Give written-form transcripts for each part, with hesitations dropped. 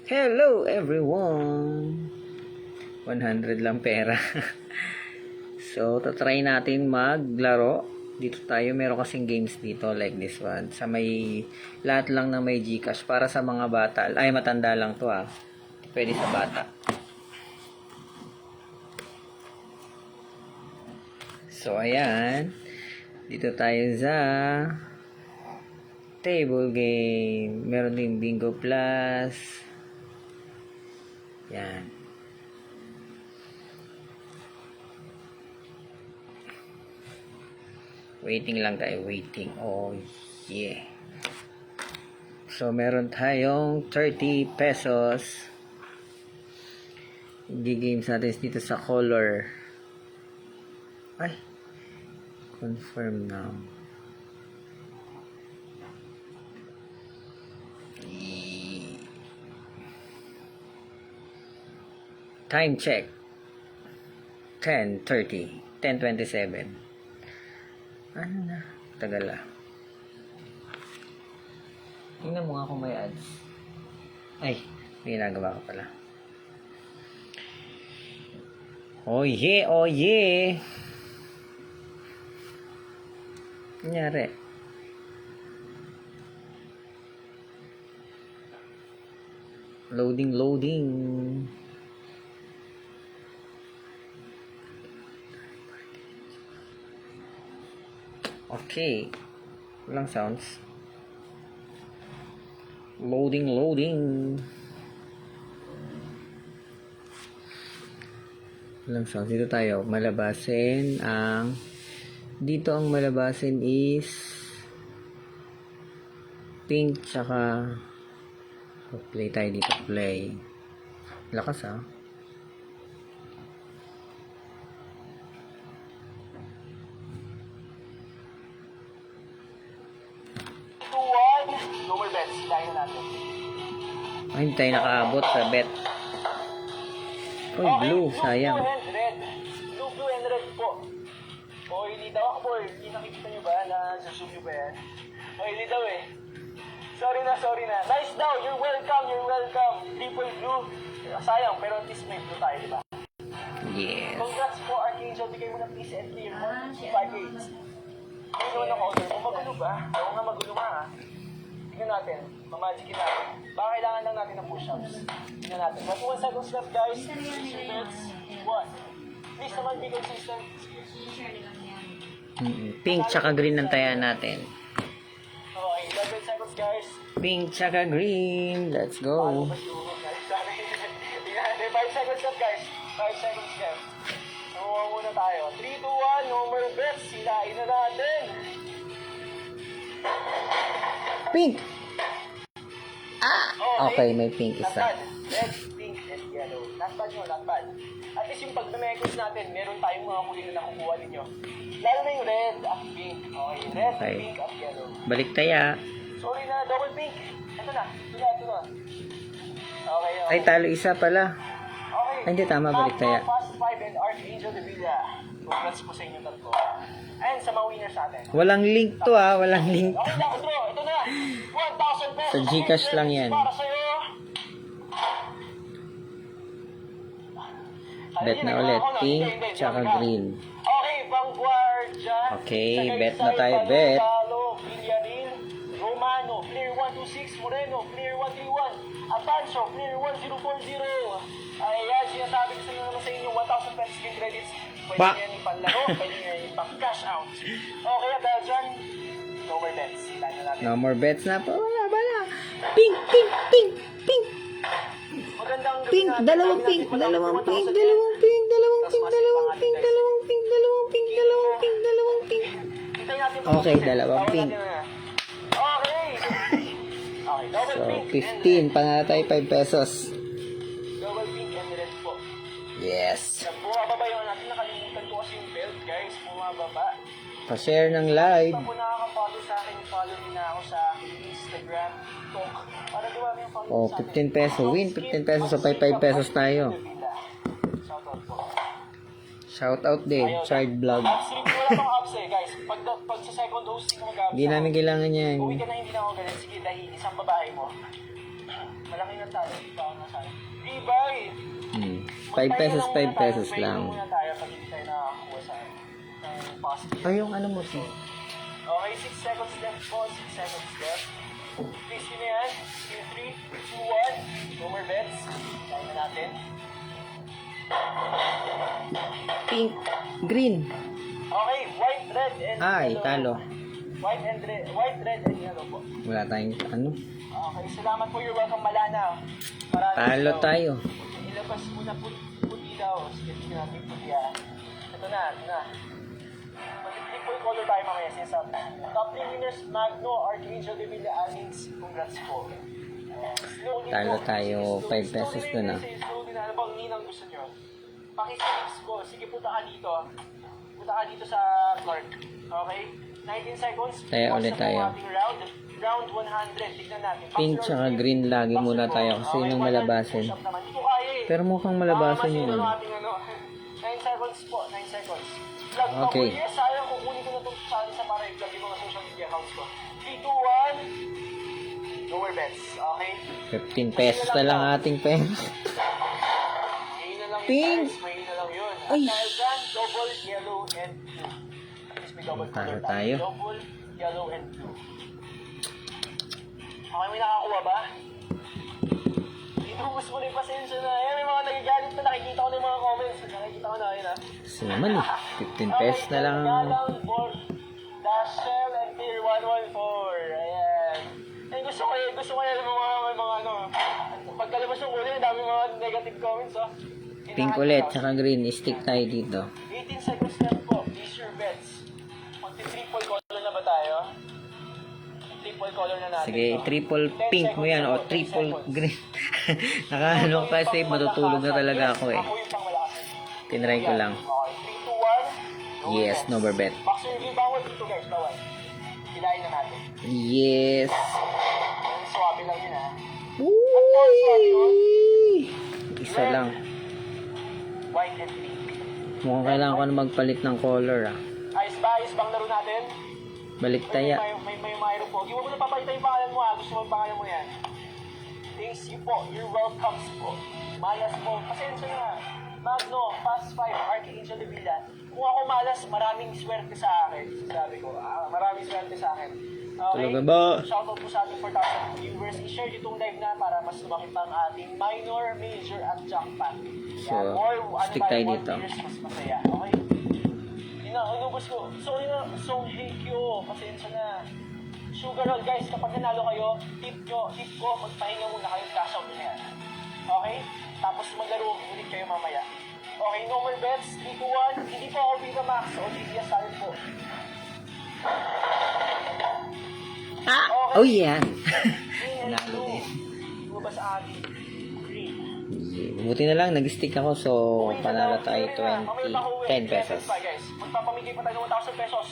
Hello everyone! 100 lang pera. So, tatry natin maglaro. Dito tayo, meron kasing games dito like this one. Sa may, lahat lang na may GCash para sa mga bata. Ay, matanda lang to ah. Pwede sa bata. So, ayan. Dito tayo sa table game. Meron din Bingo Plus. Yan. Waiting lang tayo. Waiting. Oh, yeah. So, meron tayong 30 pesos. Games natin dito sa color. Ay. Confirm now. Time check. 10:30. 10:27. Ano na? Tagal ah. Tingnan mo nga kung may ads. Ay, may ginagawa ko pala. Oh yeah, oh yeah. Nangyari. Loading, loading. Okay. Walang sounds. Loading, loading. Walang sounds. Dito tayo. Malabasin ang... Dito ang malabasin is... pink tsaka... play tayo dito. Play. Lakas ah. Lower bets, hilahin natin. Ay, hindi tayo nakaabot sa bet. Uy, blue, sayang. Blue and red. Blue and red po. O, hindi daw ako, boy. Hindi nakikita nyo ba na zoom nyo ba yan? O, hindi daw eh. Sorry na. Nice daw. You're welcome. Triple blue. Sayang, pero at least may blue tayo, di ba? Yes. Congrats po, Archangel. Bigay mo na please and clear mo. 5-8. Hindi naman ako order mo. Magulo ba? Oo nga, magulo nga ha. Tingnan natin. Mamagicin natin. Baka kailangan lang natin ng push-ups. Tingnan natin. 1 seconds left, guys. Precision bets. 1. Please naman, be consistent. Pink tsaka green ang taya natin. Okay, 11 seconds, guys. Pink tsaka green. Let's go. Tingnan natin. 5 seconds left, guys. 5 seconds left. Nakuha muna tayo. 3, 2, 1. No more bets. Silain na natin. Pink! Ah! Okay, may pink Not isa. bad. Red, pink, and yellow. Not bad yun, not bad. At least yung pag-mekos natin, meron tayong mga kulay na nakukuha ninyo. Lalo na yung red at pink. Okay, red, Okay. pink, at yellow. Balik taya. Sorry na, double pink. Ito na. Okay, okay. Ay, talo isa pala. Okay. Ay, hindi, tama, balik taya. Fast 5 and Archangel de Villa. Congrats po sa inyo tatlo. And sa mga winners natin. Walang link to ah, walang link. Okay na, bro. Ito na. 1,000 pesos. Sa GCash lang yan. Para sa'yo. Bet na ulit. Pink tsaka green. Okay, Vanguardia. Okay, Sagay bet na Sal, tayo, bet. Balotalo, Villaril, Romano, Player 126, Moreno, Player 131, Atancio, Player 1040. Ayan, sinasabi ko sa inyo naman sa inyo, 1,000 pesos game credits. Pwede Ba? yan ipanlaro, pwede yan ipang-cash out. Okay, at dahil dyan, no more bets. Hilahin na natin. No more bets na po. Wala. Pink, pink, pink, pink. Magandang gabi Pink, natin. dalawang Sabi pink, natin, dalawang 1,000 pink, yan. dalawang pink, dalawang Tas pink, mas dalawang ipangalan, pink, guys. dalawang pink, dalawang pink, dalawang pink, dalawang pink. Hintayin natin po Okay, kasi. dalawang Tawag pink. natin na. Okay. Okay, double So, pink. 15, panalo tayo 5 pesos. Double pink and red po. Yes. Bumababa yun natin. Nakalimutan ko kasi yung belt, guys. Bumababa. Pa-share ng live. Kung nakaka-follow sa akin, follow din na ako sa aking Instagram, TikTok. Para dumami yung follow Oh, sa akin. 15 peso. Win 15 pesos sa 5 pesos tayo. Shoutout po. Shout out din, Child Vlog. Apps, wala pang apps eh, guys. Pag sa second hosting mo mag-apps Hindi namin kailangan yan. Uwi ka na hindi na ako galit. Sige, dahil isang babae mo. Malaki na tayo. Dito ako nasa. Ibay! 5 pesos, 5 pesos lang. Muna tayo pag hindi tayo nakakuha sa ng positive. Ay, yung ano mo, si? Okay, 6 seconds left po. 6 seconds left. Please yun na yan. In 3, 2, 1. No more bets. Tayo na natin. Pink, green. Okay, white, red, and Ay, yellow. talo. White, red, and yellow po. Wala tayong ano. Okay, salamat po. You're welcome, Malana. Maraming Talo daw. tayo. Ilabas muna puti daw. Sige, natin puti ah. Ito na, ito na. Mag-triple color tayo mamaya. Sinasabi. Top 3 winners, Magno, Archangel de Villa, Alins. Congrats po. Slowly Talo po. tayo, Sige, 5 pesos slowly dun, rin, ah. Slowly na. Ano bang ninang gusto nyo? Pakisilips ko. Sige, punta ka dito. Punta ka dito sa Clark. Okay? 19 seconds. Tayo Pause ulit na po tayo. ang ating round. Round 100. Tignan natin. Pink Boxer tsaka or green lagi boxer muna po. tayo kasi Okay, yung 100 malabasin. push-up naman. Hindi ko kaya eh. Pero mukhang malabasin yung Masino ano. ng ating ano. 9 seconds po. 9 seconds. Vlog pa Okay. po. Yes, sayang kukunin ko na itong sa para i-vlog yung mga social media accounts ko. 3, 2, 1. Lower bets. Okay? 15 pesos na lang ating pera. Mahina lang yun, Pink. guys. Mahina lang yun. At Ay. dahil dyan, double, yellow, and blue. At least may double Talo color tayo. Double, yellow, and blue. Okay, may nakakuha ba? Itubos mo na yung pasensya na. Ayan, may mga nagagalit na. Nakikita ko na yung mga comments. Nakikita ko na yun, ha? Kasi naman eh. 15 pesos na lang. Galang for Dashell and Tier 114. Ayan. Eh, gusto ko yan may mga ano. Pagkalabas ng kulay, dami mga negative comments, oh. Pink ulit, tsaka green. Stick tayo dito. 18 seconds left po. Place your bets. Magti-triple color na ba tayo? Triple color na natin. Sige, no? triple 10 pink mo seconds yan na o po, 10 triple seconds. green. Nakaano pa save, matutulog na talaga ako eh. Ako yung pangmalakasan. Tinry ko lang. Okay, 3, 2, 1. Yes, number bet. Boxer review, bawal dito guys, bawal. Hilahin na natin. Yes. Yung swabe lang yun ha. Uy! Isa lang. White and pink. Mukhang kailangan ko na magpalit ng color ah. Ayos ba? Ayos bang laro natin? Balik taya. May mayroon po. Hindi mo na papalitan yung pangalan mo ha. Gusto mo yung pangalan mo yan. Thanks you po. You're welcome po. Malas po. Pasensya na. Magno, Fast 5, Archangel de Villa. Kung ako malas, maraming swerte sa akin. Sabi ko, maraming swerte sa akin. Okay? Talaga ba? Shoutout po sa ating 4,000 viewers. I-share nyo itong live na para mas lumaki pa ang ating minor, major, at jackpot. So, stick tayo dito. Mas masaya. Okay? Inubos ko. So, so Heikyo, pasensya na. Sugar roll, guys, kapag nanalo kayo, tip ko, magpahinga muna kayo, cash out na yan. Okay? Tapos maglaro ulit kayo mamaya. Okay, no more bets, 3 to 1. Hindi po ako Viva Max, o GTS talent po. Ah! Oh yeah! Green and Nalo blue. din. Lumabas sa atin. Green. Buti na lang, nag-stick ako so panalo tayo 10 pesos. Guys, magpapamigay pa tayo ng 1,000 pesos.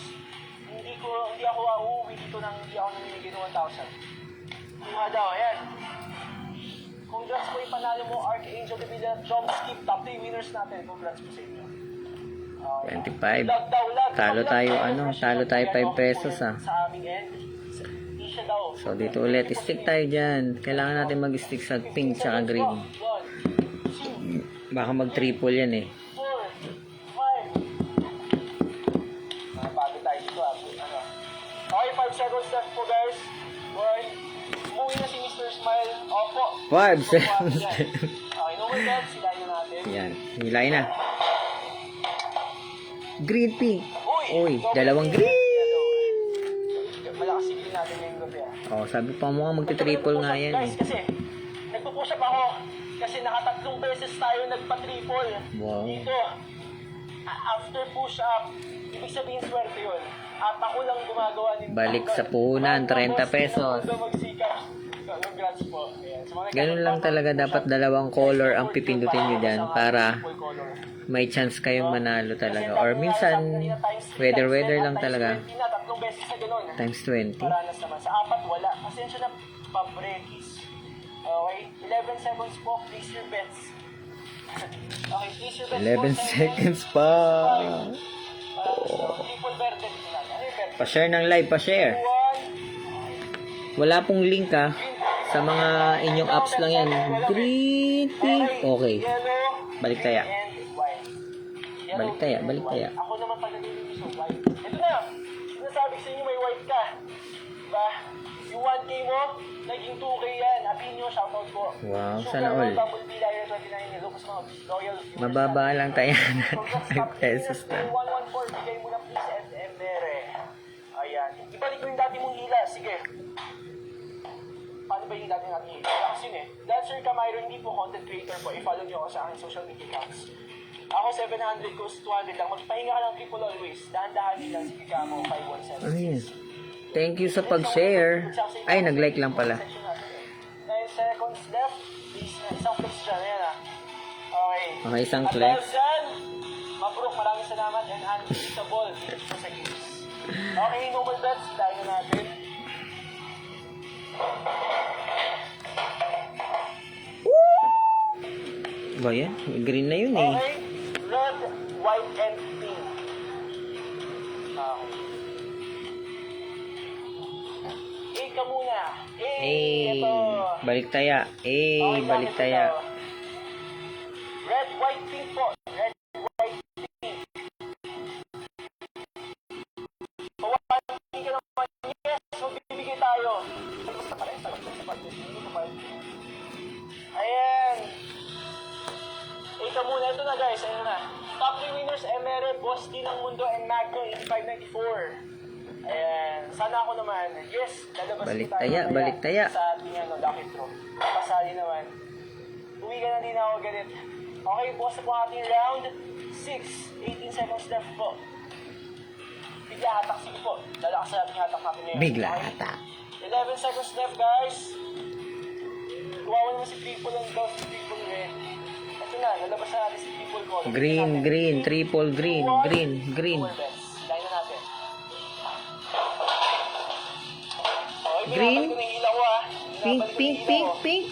Hindi ako uuwi dito nang hindi ako namimigay ng 1,000. Kuha daw, ayan. Congrats po ipanalo mo, Archangel de Villa, Jump Skip, top 3 winners natin. Congrats po sa inyo. 25. Lag daw, lag. Talo Pag tayo, lag, ano, refresh talo nyo, tayo yan, 5 okay po pesos, yan ah. Sa aming end. Hindi siya daw. So dito ulit, stick tayo dyan. Kailangan natin mag-stick sa pink tsaka green. 1, 2, Baka mag-triple yan eh. 4, 5. Nakapagod tayo dito ano. Okay, 5 seconds left po guys. 1. Umuwi na si Mr. Smile. Opo. 5 seconds. Okay, no more bets. Silahin na natin. Yan, hilahin na. Green, pink. Uy, dalawang green. Malakas sigil natin ngayong gabi Oh, sabi pa mo nga magti-triple nga yan eh. Guys, kasi nagpo-push up ako. Kasi nakatatlong beses tayo nagpa-triple. Wow. Dito, after push up, ibig sabihin swerte yun. At ako lang gumagawa nito. Balik sa puhunan, 30 pesos. Magsikap. Congrats po. Ayan. Sa mga Ganun lang talaga, dapat dalawang color ang pipindutin nyo dyan para may chance kayong manalo talaga. Or minsan, weather lang talaga. Tatlong beses na ganun. Times 20. Paranas naman. Sa apat, wala. Pasensya na, pabrekis. Okay? 11 seconds po. Place your bets. Okay, place your bets 11 po. seconds pa. Triple verde. Ano yung verde? Pa-share ng live, pa-share. 1. Wala pong link ah. Sa mga inyong apps lang yan. Green, pink. Okay. Yellow, Balik taya. and white. Yellow, Balik taya, green, balik and taya. white. Ako naman pag nalilinis yung white. Ito na. Sinasabi ko sa inyo may white ka. Diba? Yung 1K mo, naging 2K yan. Happy nyo, shoutout po. Wow, Sugar sana all. Roll, Bumblebee, Lyra 29, ni Lucas mga Royal viewers Mababa natin. lang tayo na Congrats, 5 pesos Captain na. 114, bigay mo na please at Emere. Ayan. Ibalik mo yung dati mong hila. Sige. Paano ba yung dati natin hila? Relax yun eh. Dancer Camiro, hindi po content creator po. I-follow nyo ako sa aking social media accounts. Ako 700 goes 200 lang. Magpahinga ka ng triple always. Dahan-dahanin lang. Sige ka mo, 517. Ano yun? Thank you sa pag-share. Ay, nag-like lang pala. 9 seconds left. Please na. Isang flex dyan. Ayan ah. Okay. Okay, isang At flex. dahil dyan, mabrok, maraming salamat and unbeatable dito po sa games. Okay, normal bets. Tayo na natin. Ba yan? Green na yun eh. Okay. Red, white, and pink. Okay. A ka muna. A. Eh, Ito. balik taya. Eh, Okay, balik bakit taya. ito? Red, white, pink po. Red, white, pink. Pawagin ka naman. Yes, magbibigay tayo. Ayan. Ika muna. Ito na guys. Ayan na. Top 3 winners, Emere, Boss D ng Mundo, and Magno, 8594. Ayan. Sana ako naman. Yes, lalabas Balik ko tayo taya, mamaya balik taya. sa ating lucky draw. Pasali naman. Uwi ka na din ako ganit. Okay, bukas na po ang ating round 6. 18 seconds left po. Bigla hatak, sige po. Lalakas na ating hatak natin ngayon. Bigla Okay? atak. 11 seconds left, guys. Tuwawan naman si triple and daw si triple red. Ito na, lalabas na natin si triple color. Green, green, triple green, green, green. Line na natin. Okay, Green. binabalik ko na yung ilaw ah. Pink, Binabalik ko pink, na yung pink, ilaw. pink.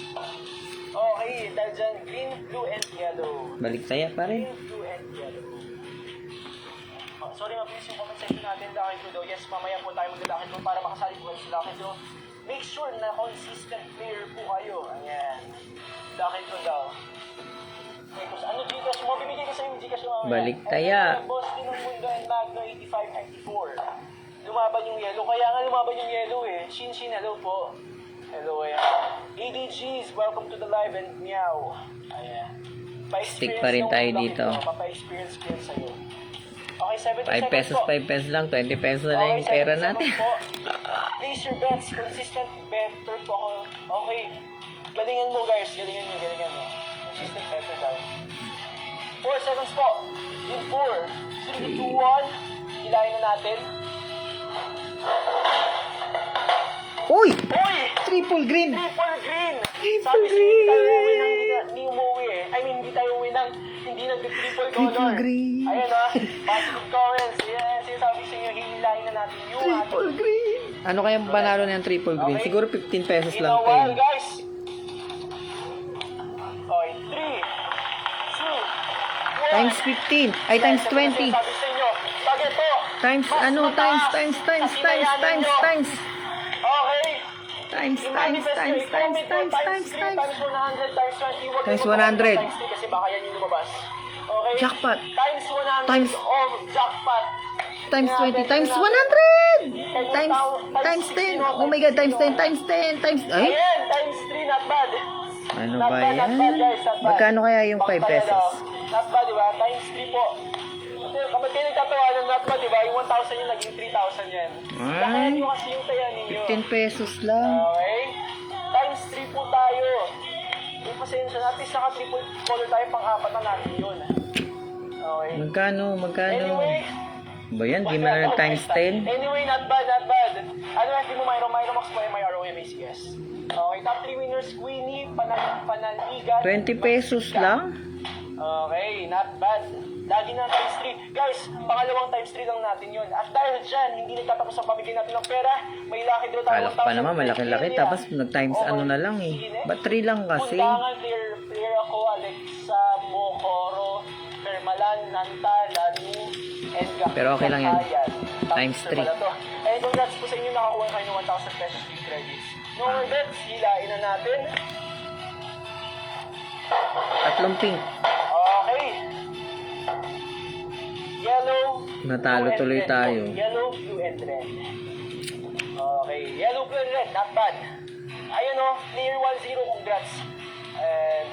Okay, dahil dyan, green, blue, and yellow. Balik taya pa rin. Green, blue, and yellow. Oh, sorry, mabilis yung comment section natin. Lucky Draw daw. Yes, mamaya po tayo mag-Lucky Draw para makasali po kayo sa Lucky Draw. Make sure na consistent player po kayo. Ayan. Lucky Draw daw. Okay, kung ano Gcash mo, bibigay ko sa iyo yung Gcash mo mamaya. Balik taya. And Boss din ng Mundo and Magno 8594. Lumaban yung yellow. Kaya nga lumaban yung yellow eh. Shin, hello po. Hello, ayan. ADGs, welcome to the live and meow. Ayan. Stick pa rin tayo dito. Papa-experience ko yun sa'yo. Okay, 5 70 pesos, seconds po. 5 pesos lang. 20 pesos na lang yung pera 70 natin. seconds po. Place your bets. Consistent better po ako. Okay. Galingan mo guys. Galingan mo. Consistent better tayo. 4 seconds po. In 4, 3, 2, 1. Hilahin na natin. Uy! Uy! Triple green! Triple green! Triple Sabi sa'yo, hindi tayo green! umuwi ng hindi umuwi eh. I mean, hindi tayo umuwi ng hindi nag-triple color. Triple green! Ayan ah. Positive comments. Yan. Sinasabi sa inyo, hihilahin na natin yung Triple green! Ano kaya panalo ng triple green? Okay. Siguro 15 pesos lang to Inawal, eh. guys. Okay, 3, 2, 1. Times 15. Ay, times 20. Sabi sa inyo, pag ito, Times, mas ano, mataas times. sa kinayanan nyo. Okay. Times, Times 100, times 3, times 100, times 20. Huwag Times kayo mag- 100. Times 3 kasi baka yan yung lumabas. Okay? Jackpot. Times 100 Times- of jackpot. Times 20. Times 100! Times 10. Oh my God, times 10, times 10, times... Ay! Ayan, times 3, not bad. Ano Not ba bad, yan? not bad, guys, not bad. Magkano kaya yung 5 Bang tayo pesos? daw. Not bad, diba? Times 3 po. Kasi kapag kayo nagtatawanan, not bad, diba? Yung 1,000 yung naging 3,000 yan. Ay. Lakayan nyo kasi yung taya ninyo. 15 pesos lang. Okay? Times 3 po tayo. Yung pasensya na, at least naka-triple color tayo, pang-apat na natin yun. Okay? Magkano? Anyway, Ba yan? Di mo na ng times 10? Anyway, not bad, not bad. Ano yung mo Myro Max po yung may ROMACS. Okay, top 3 winners, Queenie, Panaligan. 20 pesos lang? Okay, not bad. Lagi na times 3. Guys, pangalawang times 3 lang natin yun. At dahil dyan, hindi nagtatapos ang pamigay natin ng pera. May lucky draw tayo. Kala ko pa naman, malaki-laki. Tapos nag-times ano na lang eh. Ba't 3 lang kasi? Pundangan, player ako, Alexa, Mokoro, Permalan, Nanta, Lanu, and Gak. Pero okay lang yan. Times 3. And congrats po sa inyo, nakakuha kayo ng 1,000 pesos free credits. No more bets. Hilain na natin. Tatlong pink. Okay. Yellow. Natalo blue, and tuloy red. tayo. Yellow, blue, and red. Okay. Yellow, blue, and red. Not bad. Ayun o. Clear 1-0. Congrats. And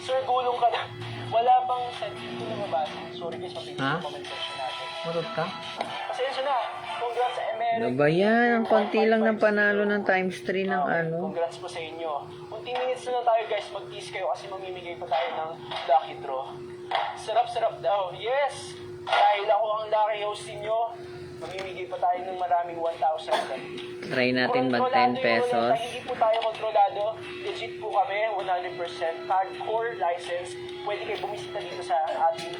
Sir, gulong ka na. Wala pang set. Ito na mabasa. Sorry guys, mabilis Ha? yung comment section natin. Marot ka? Pasensya na. Congrats sa Emery. Ano ba yan? Ang konti lang ng panalo ng times 3 ng Okay, ano. Congrats po sa inyo. Kunting minutes na lang tayo guys, mag-tease kayo kasi mamimigay pa tayo ng lucky draw. Sarap-sarap daw. Yes! Dahil ako ang lucky host ninyo, mamimigay pa tayo ng maraming 1,000. Try natin mag Kontrolado 10 yung pesos. ruleta, hindi po tayo kontrolado. Legit po kami, 100% hardcore license. Pwede kayo bumisita dito sa ating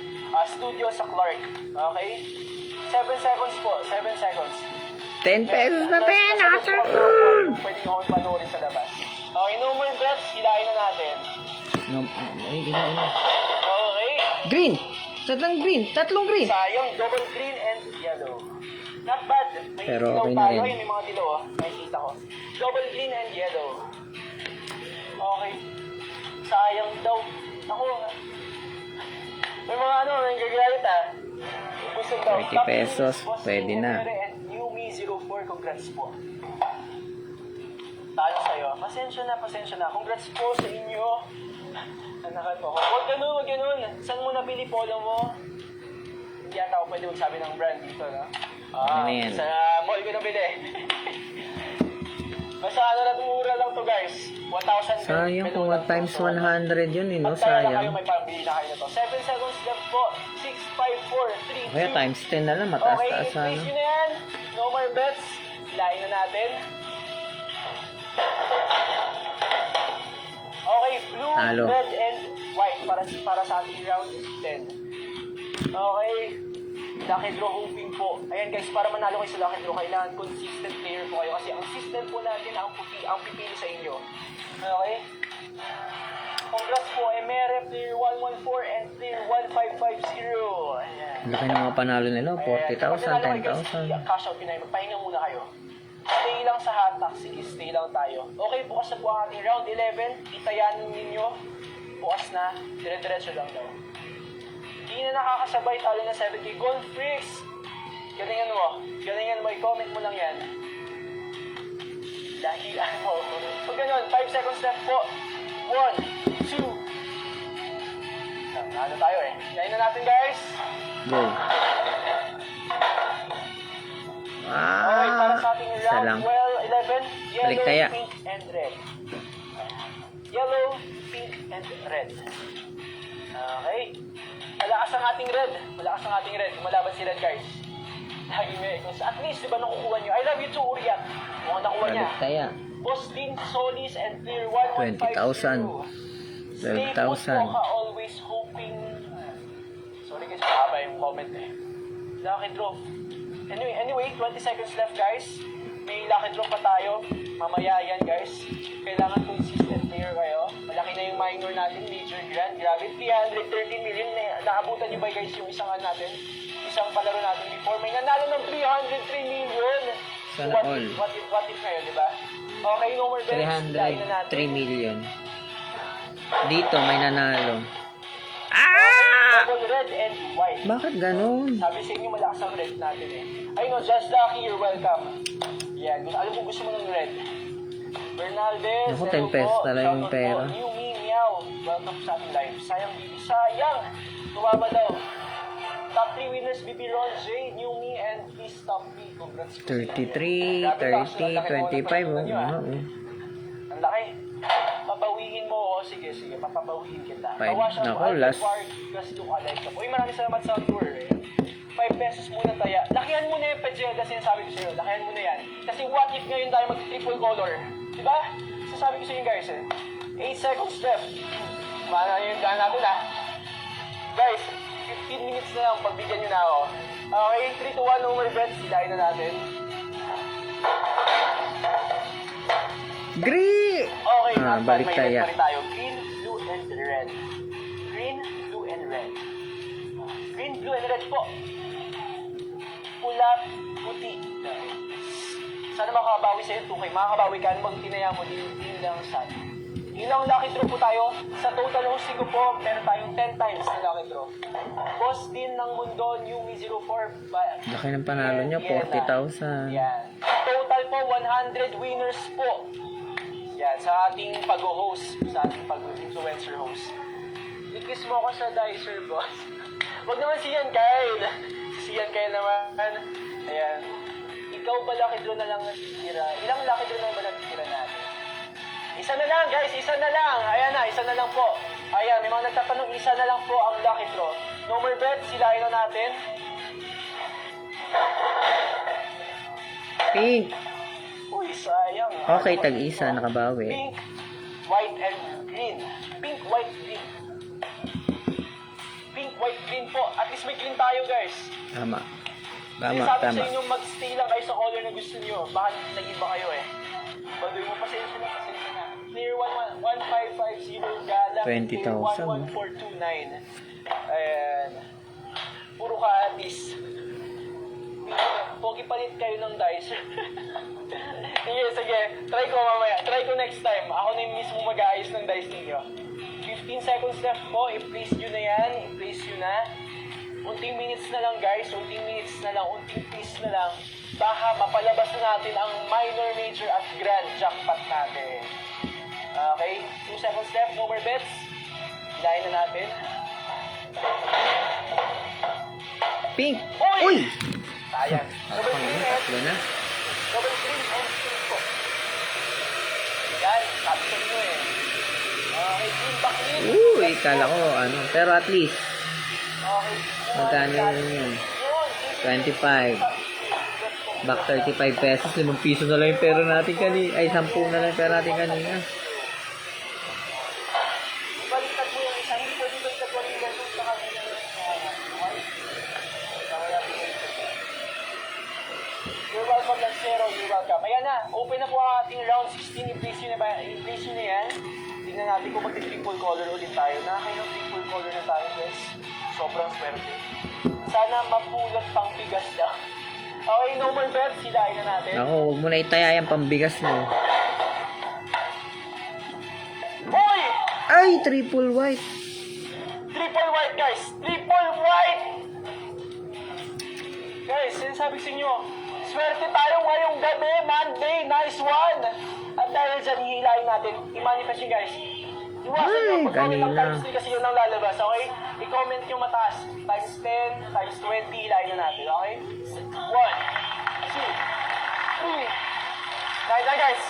studio sa Clark. Okay? 7 seconds po, 7 seconds. 10 pesos na Pwede natin! nyo kami panoorin sa labas. Okay, no more bets, hilahin na natin. No, ay, ina. Okay. Green! Tatlong green! Sayang, double green and yellow. Not bad. May Pero dilaw okay na tayo. rin. Ay, may mga dilaw. Oh. Nakikita ko. Double green and yellow. Okay. Sayang daw. Ako. May mga ano, may gagalit ah. Gusto daw. 30 pesos, pwede na. And Yumi 04, congrats po. Tayo sa'yo. Pasensya na. Congrats po sa inyo. Anakan mo. Huwag ganun. Saan mo nabili polo mo? Hindi ata ako pwede magsabi ng brand dito, no? Ano yan? Sa mall ko nabili. Basta ano na, mura lang to guys. 1,000. Sayang kung 1 times 100 yun, no? Pag tayo na kayo, Sayang. may pambili na kayo na to. 7 seconds left po. 6, 5, 4, 3, 2. Kaya times 10 na lang, Okay, mataas-taas sana. i-place nyo na yan. No more bets. Hilahin na natin. Okay, blue, Talo. red, and white para sa ating round 10. Okay. Lucky draw hoping po. Ayan guys, para manalo kayo sa lucky draw, kailangan consistent player po kayo. Kasi ang system po natin, ang pipili sa inyo. Okay? Congrats po, Emere, player 114 and player 1550. Ayan. Laki ng mga panalo nila, 40,000, 10,000. Cash out pinay, magpahinga muna kayo. Stay lang sa hatak, sige, stay lang tayo. Okay, bukas na po ang ating round 11. Itayan ninyo. Bukas na, dire-diretso lang daw. Hindi na nakakasabay, talo na 7K. Gold Freaks! Galingan mo, i-comment mo lang yan. Dahilan mo. Pag ganun, 5 seconds left po. 1, 2. Ano tayo eh. Yain na natin guys. Go. Okay, para sa ating Isa round lang. 11, yellow, Balik taya. pink, and red. Yellow, pink, and red. Okay. Malakas ang ating red. Kumalaban si red, guys. Lagi may at least, di ba nakukuha nyo? I love you too, Uriat. Mukhang nakuha niya. Balik taya. Austin, Solis, and Clear 20,000. 1150. 12,000. Stay put, always hoping. Sorry guys, mahaba yung comment eh. Lucky draw. Anyway, 20 seconds left guys. May lucky draw pa tayo. Mamaya yan guys. Kailangan consistent player kayo. Malaki na yung minor natin, major grand. Grabe, 313 million. Naabutan nyo ba guys yung isang natin? Isang palaro natin before. May nanalo ng 303 million. Sana all. What if ngayon, di ba? Okay, no more bets. Dahil na natin. 303 million. Dito, may nanalo. Double red and white. Bakit ganun? Sabi sa inyo, malakas ang red natin eh. Ay no, just lucky, you're welcome. Yan, alam ko gusto mo ng red. Bernaldez, Naku, 10 pesos na lang yung pera. Yumi, meow. Welcome sa ating live. Sayang, Bibi. Sayang! Tumama daw. Top 3 winners, Bibi Ron, J, Yumi, and please top 3. Congrats po sila. 33, Grabe, 30, ang laki mo 25. ng pagpunta nyo, ah. Oh. Ang laki. Papawiin mo, oh. Sige, papapawiin kita. Five. Bawas ang Naku, last. Gas look alike ka. Uy, maraming salamat sa tour eh. 5 pesos muna taya. Lakihan mo na yung pajeda, sinasabi ko sa'yo. Lakihan mo na yan. Kasi what if ngayon tayo mag-triple color? Diba? Sasabi ko sa'yo guys eh. 8 seconds left. Mana yung daan natin ah. Guys, 15 minutes na lang. Pagbigyan nyo na ako. Okay, 3 to 1 no more bets. Hilahin na natin. Green! Okay, not bad. balik May taya. red pa rin tayo. Green, blue, and red. Green, blue, and red. Green, blue, and red po. Pula, puti. Sa Sana makabawi sa'yo 2K. Makakabawi ka, ano bang tinaya mo, din lang sad. Ilang lucky draw po tayo. Sa total hosting ko po, meron tayong 10 times na lucky draw. Boss din ng mundo, Yumi 04. Laki ng panalo niya, 40,000. Yan. Total po, 100 winners po. Yan, sa ating pag-host, sa ating pag-influencer host. Ikis mo ako sa dicer, boss. Wag naman si Ian Kyle. Si Ian Kyle naman. Ayan. Ikaw ba lucky draw na lang natitira? Ilang lucky draw na ba natitira natin? Isa na lang, guys. Isa na lang. Ayan na, isa na lang po. Ayan, may mga nagtatanong, isa na lang po ang lucky draw. No more bets, silahin na natin. Pink! Uy, sayang. Okay, tag-isa, nakabawi. Pink, white, and green. Pink, white, green. Pink, white, green po. At least may clean tayo, guys. Tama. Kasi Tama, sabi tama. sa inyo, mag-stay lang kayo sa color na gusto nyo. Baka nag-iba kayo eh. Baduy mo, pasensya na. Clear 11550 Gala. 20,000. 11429. Ayan. Puro ka atis. Pogi palit kayo ng dice. Sige, sige. Try ko mamaya. Try ko next time. Ako na yung mismo mag-aayos ng dice ninyo. 15 seconds left po. I-place nyo na yan. I-place nyo na. Unting minutes na lang, guys. Unting minutes na lang. Unting piece na lang. Baka mapalabas na natin ang minor, major at grand jackpot natin. Okay? 2 seconds left. No more bets. Hilahin na natin. Pink! Uy! Uy! Sayang. Double Ano, green tatlo na. Double green and green po. Yan. Sabi sa inyo eh. Okay. Green back green. Uy, kala ko, ano. Pero at least, Okay. magkano yun? 25. Back 35 pesos. 5 piso na lang yung pera natin kanina. Ay, 10 na lang yung pera natin kanina. Baliktad mo yung isa. Hindi pwede baliktad mo yung pesos sa kanila. You're welcome, Lancero. You're welcome. Ayan na. Open na po ang ating round 16. I-place nyo na ba? I-place nyo na yan. Tingnan natin kung mag-triple color ulit tayo. Nakakain ng triple color na tayo, guys. Sobrang swerte. Sana mapulot pang bigas lang. Okay, no more bets. Hilahin na natin. Ako, huwag mo na itaya yung pambigas mo. Hoy! Ay, triple white. Triple white, guys! Triple white! Guys, sinasabi sa inyo, swerte tayo ngayong gabi, Monday, nice one! At dahil dyan, hihilahin natin, i-manifest nyo, guys. Iwasan nyo, Ay, pag-comment ng kanina. times 3 kasi yun ang lalabas, okay? I-comment nyo mataas, times 10, times 20, hilahin na natin, okay? 1, 2, 3, Dahil na, guys!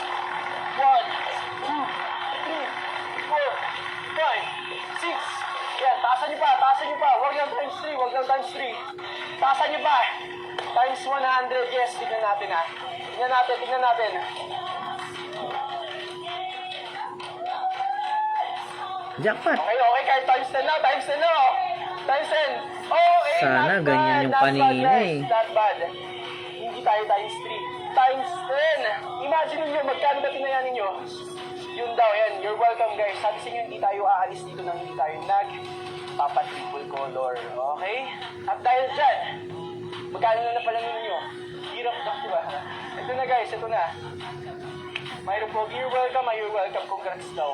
1, 2, 3, 4, 5, 6. Yan, taasan nyo pa. Huwag lang times 3, huwag lang times 3. Taasan nyo pa. Times 100, yes. Tignan natin ha. Tignan natin. Jackpot. Okay, kahit times 10 na, times 10 na. Oh. Times 10. Oh, Sana not ganyan bad, yung not paningin bad, eh. guys. Not bad. Hindi tayo times 3. Times 10. Imagine nyo, magkano ba tinayan ninyo? Yun daw, yan. You're welcome, guys. Sabi sa inyo, hindi tayo aalis dito nang hindi tayo nag-papa-triple color. Okay? At dahil dyan, magkano na pala ninyo? Hirap na, diba? Ito na, guys. Ito na. Mayroon po, you're welcome. Congrats daw.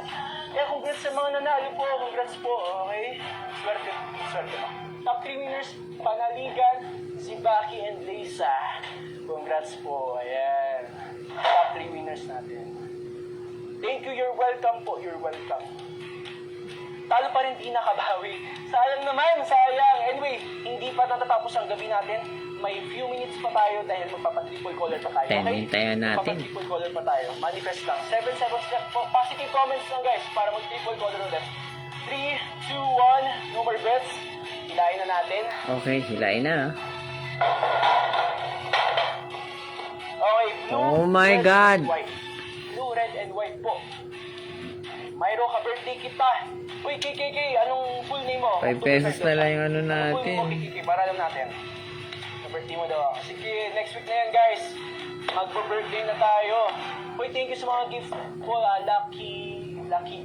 Congrats sa mga nanalo po. Congrats po, okay? Swerte mo. Top 3 winners, Panaligan, Zibaki, and Lisa. Congrats po, ayan. Top 3 winners natin. Thank you, you're welcome po, you're welcome. Talo pa rin, di nakabawi. Sayang naman, sayang. Anyway, hindi pa natatapos ang gabi natin. May few minutes pa tayo dahil magpapatriple color pa tayo. Okay? Hintayin natin. Magpapatriple color pa tayo. Manifest lang. 7 seconds left po. Positive comments lang, guys, para mag-triple color ulit. 3, 2, 1. No more bets. Hilahin na natin. Okay, hilain na. Okay, blue, Oh my red, God. and white. Blue, red, and white po. Mayro, ka-birthday kita. Uy, KKK, anong full name mo? 5 pesos na lang yung ano Anong full name mo, natin. KKK? Para alam natin. Ka-birthday mo daw. Sige, next week na yan, guys. Magpo-birthday na tayo. Uy, thank you sa mga gift po. Lucky.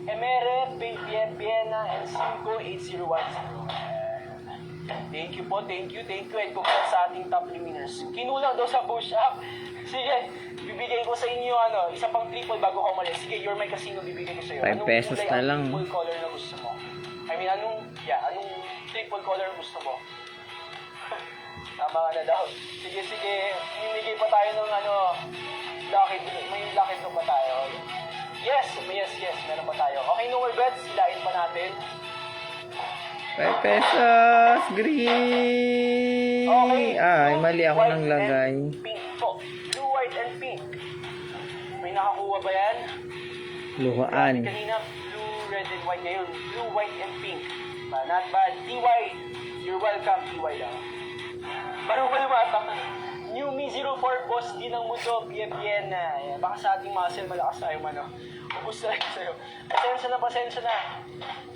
Emere, Biena, and 5801. Thank you po, thank you. And congrats sa ating top 3 winners. Kinulang daw sa push-up. Sige, bibigay ko sa inyo isa pang triple bago ka umalis. Sige, you're my casino, bibigay ko sa iyo. 5 pesos kulay na ang lang. triple color na gusto mo? I mean, anong triple color gusto mo? Tama ka na daw. Sige, mimigay pa tayo ng lucky draw. May lucky draw pa tayo. Yes, meron pa tayo. Okay, no more bets, silain pa natin. 5 pesos! Green! Okay. Ay, Blue, mali ako white, nang lagay. and pink po. Blue, white, and pink. May nakakuha ba yan? Luhaan. Kanina, blue, red, and white. Ngayon, blue, white, and pink. Not bad. TY, you're welcome, TY lang. Barubal mata. New Me 04, boss din ng mundo, bien na. Baka sa ating muscle, malakas tayo ubus na lang sa'yo. Pasensya na.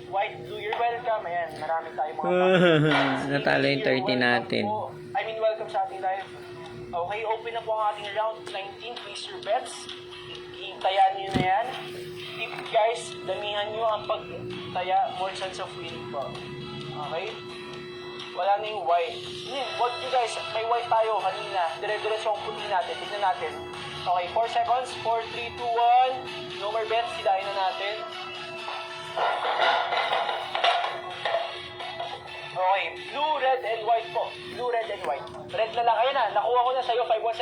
White, blue, you're welcome. Ayan, marami tayong mga Natalo yung 30 natin. Welcome sa ating live. Okay, open na po ang ating round 19. Place your bets. Itayan nyo na yan. Tip guys, damihan nyo ang pagtaya. More chance of winning po. Okay? Wala na yung white. Wag nyo guys, may white tayo kanina. Dire-diretso ang puti natin. Tignan natin. Okay, 4 seconds. 4, 3, 2, 1. No more bets. Silain na natin. Okay, blue, red, and white po. Blue, red, and white. Red na lang. Ayan na, nakuha ko na sa'yo. 5 seconds.